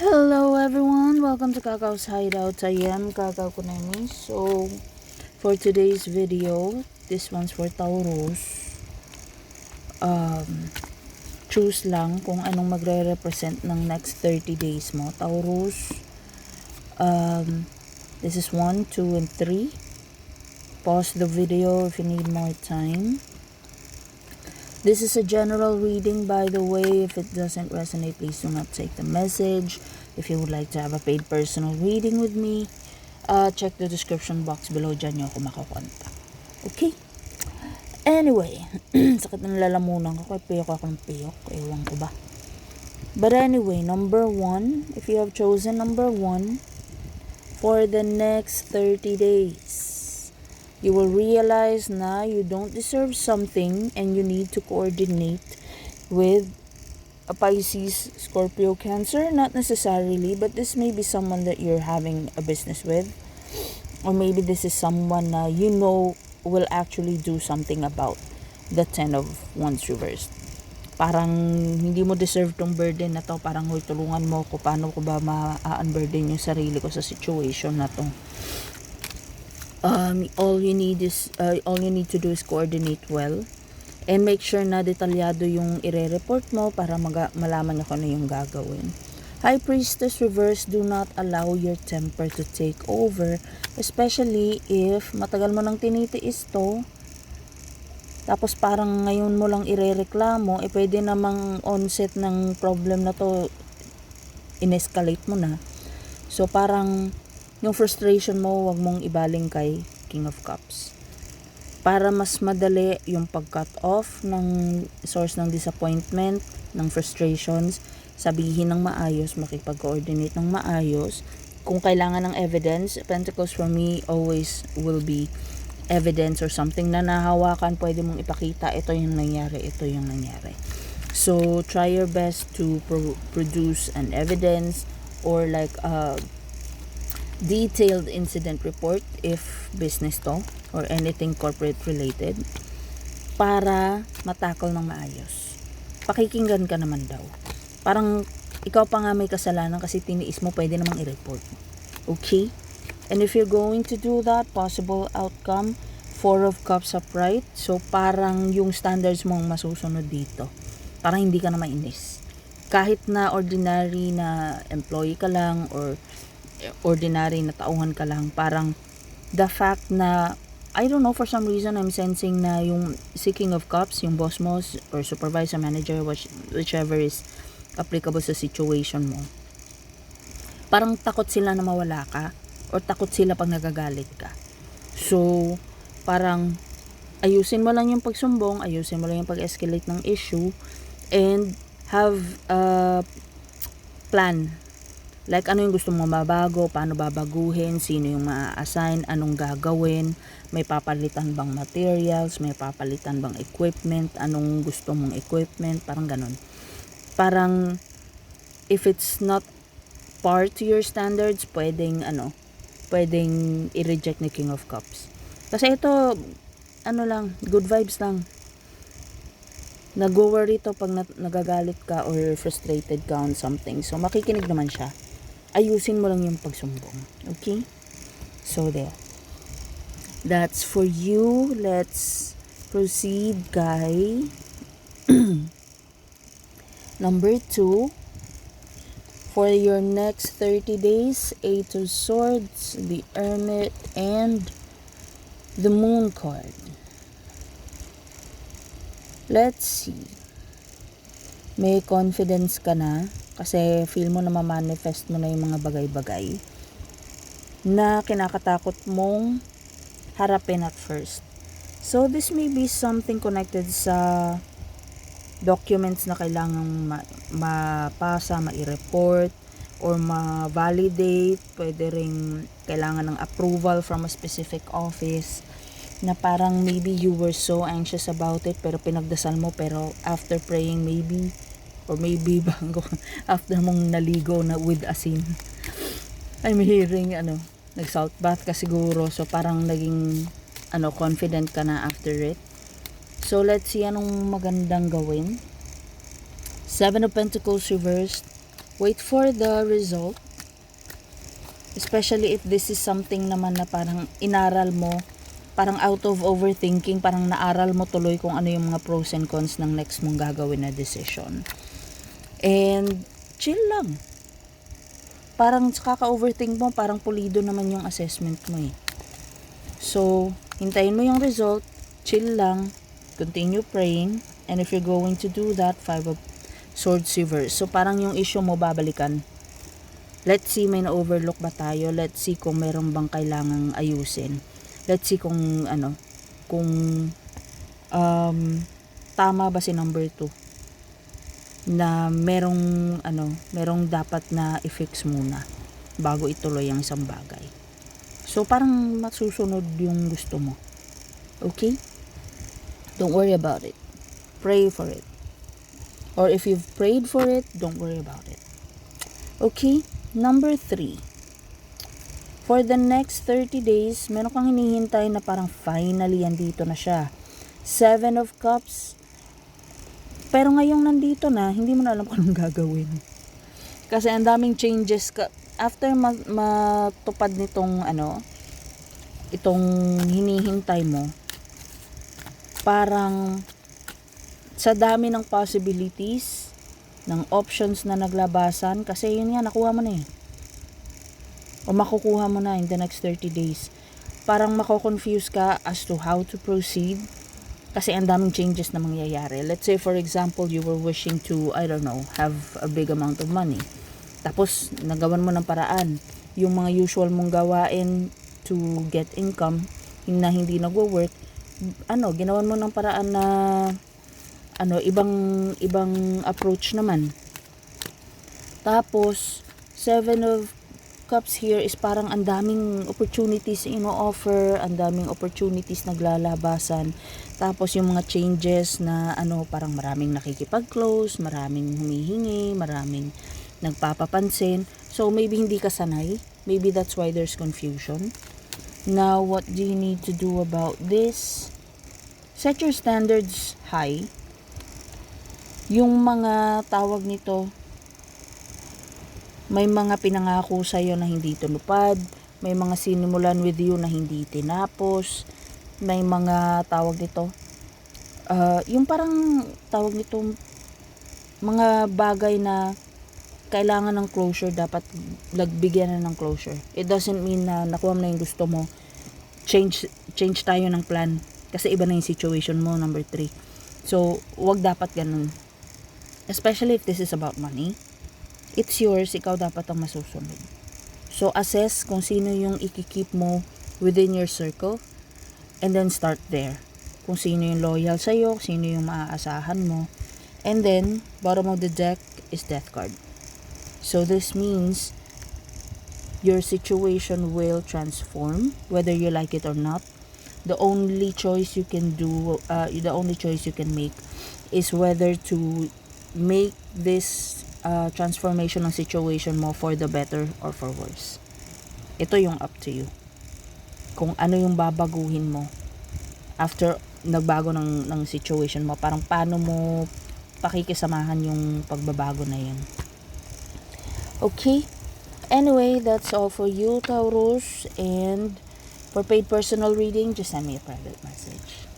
Hello everyone, welcome to Kakao's Hideout. I am Kakao Kunemi. So, for today's video, this one's for Taurus. Choose lang kung anong magre-represent ng next 30 days mo. Taurus, this is 1, 2, and 3. Pause the video if you need more time. This is a general reading, by the way. If it doesn't resonate, please do not take the message. If you would like to have a paid personal reading with me, check the description box below. Diyan nyo ako makakontak. Okay? Anyway, sakit ng lalamunan ko. Piyok ako ng piyok. Ewan ko ba. But anyway, number 1. If you have chosen number 1, for the next 30 days, you will realize na you don't deserve something and you need to coordinate with a Pisces, Scorpio, Cancer. Not necessarily, but this may be someone that you're having a business with. Or maybe this is someone you know will actually do something about the 10 of Wands reversed. Parang hindi mo deserve tong burden na to. Parang huy, tulungan mo ko. Paano ko ba ma-unburden yung sarili ko sa situation na to? All you need to do is coordinate well and make sure na detalyado yung ire-report mo para malaman niyo kung ano yung gagawin. High Priestess reverse, do not allow your temper to take over, especially if matagal mo nang tinitiis to, tapos parang ngayon mo lang irereklamo, pwede namang onset ng problem na to, in-escalate mo na. So parang yung frustration mo, wag mong ibaling kay King of Cups. Para mas madali yung pag-cut off ng source ng disappointment, ng frustrations, sabihin ng maayos, makipag-coordinate ng maayos. Kung kailangan ng evidence, Pentacles for me always will be evidence or something na nahawakan, pwede mong ipakita, ito yung nangyari, ito yung nangyari. So, try your best to produce an evidence or like detailed incident report if business to or anything corporate related para matakol ng maayos. Pakikinggan ka naman daw. Parang ikaw pa nga may kasalanan kasi tiniis mo, pwede namang i-report. Okay? And if you're going to do that, possible outcome, 4 of Cups upright. So parang yung standards mong masusunod dito. Parang hindi ka na mainis. Kahit na ordinary na employee ka lang or ordinary na tauhan ka lang, parang the fact na I don't know, for some reason I'm sensing na yung King of Cups, yung boss mo or supervisor, manager, whichever is applicable sa situation mo, parang takot sila na mawala ka or takot sila pag nagagalit ka. So parang ayusin mo lang yung pagsumbong, ayusin mo lang yung pag-escalate ng issue, and have a plan. Like, ano yung gusto mo mabago, paano babaguhin, sino yung ma-assign, anong gagawin, may papalitan bang materials, may papalitan bang equipment, anong gusto mong equipment, parang ganun. Parang, if it's not part to your standards, pwedeng i-reject ni King of Cups. Kasi ito, good vibes lang. Nag-worry to pag nagagalit ka or frustrated ka on something. So, makikinig naman siya. Ayusin mo lang yung pagsumbong. Okay? So, there. That's for you. Let's proceed, guy. Number 2. For your next 30 days, 8 of Swords, the Hermit, and the Moon card. Let's see. May confidence ka na kasi feel mo na ma-manifest mo na yung mga bagay-bagay na kinakatakot mong harapin at first. So, this may be something connected sa documents na kailangang mapasa, ma-report, or ma-validate. Pwede rin kailangan ng approval from a specific office na parang maybe you were so anxious about it pero pinagdasal mo, pero after praying maybe, or maybe bago after mong naligo na with asin, I'm hearing nag-salt bath ka siguro, so parang naging confident ka na after it. So let's see anong magandang gawin. 7 of Pentacles reversed, Wait for the result. Especially if this is something naman na parang inaral mo, parang out of overthinking, parang naaral mo tuloy kung ano yung mga pros and cons ng next mong gagawin na decision. And chill lang. Parang kaka-overthink mo, parang pulido naman yung assessment mo eh. So, hintayin mo yung result, chill lang, continue praying, and if you're going to do that, 5 of Swords reverse. So, parang yung issue mo babalikan. Let's see, may na-overlook ba tayo? Let's see kung meron bang kailangang ayusin. Let's see kung tama ba si number 2 na merong dapat na i-fix muna bago ituloy ang isang bagay. So, parang masusunod yung gusto mo. Okay? Don't worry about it. Pray for it. Or if you've prayed for it, don't worry about it. Okay? Number 3. For the next 30 days, meron kang hinihintay na parang finally andito na siya. 7 of Cups. Pero ngayong nandito na, hindi mo na alam kung anong gagawin. Kasi ang daming changes after matupad nitong itong hinihintay mo, parang sa dami ng possibilities, ng options na naglabasan, kasi yun nga, nakuha mo na eh. O makukuha mo na in the next 30 days. Parang mako-confuse ka as to how to proceed, kasi ang daming changes na mangyayari. Let's say, for example, you were wishing to, have a big amount of money. Tapos, nagawan mo ng paraan. Yung mga usual mong gawain to get income, na hindi nagwo-work, ginawan mo ng paraan na ibang approach naman. Tapos 7 of Cups here is parang ang daming opportunities offer, ang daming opportunities naglalabasan. Tapos yung mga changes na parang maraming nakikipag-close, maraming humihingi, maraming nagpapapansin. So maybe hindi ka sanay, maybe that's why there's confusion. Now, what do you need to do about this? Set your standards high. Yung mga tawag nito, may mga pinangako sa'yo na hindi tunupad, may mga sinimulan with you na hindi tinapos, may mga tawag nito, yung parang tawag nito, mga bagay na kailangan ng closure, dapat lagbigyan na ng closure. It doesn't mean na nakuha mo na yung gusto mo, change tayo ng plan, kasi iba na yung situation mo, number 3. So, wag dapat ganun. Especially if this is about money. It's yours, ikaw dapat ang masusunod. So, assess kung sino yung ikikip mo within your circle, and then start there. Kung sino yung loyal sa'yo, sino yung maaasahan mo. And then, bottom of the deck is Death card. So, this means your situation will transform, whether you like it or not. The only choice you can make is whether to make this transformation ng situation mo for the better or for worse. Ito yung up to you. Kung ano yung babaguhin mo after nagbago ng situation mo, parang paano mo pakikisamahan yung pagbabago na yan. Okay? Anyway, that's all for you, Taurus. And for paid personal reading, just send me a private message.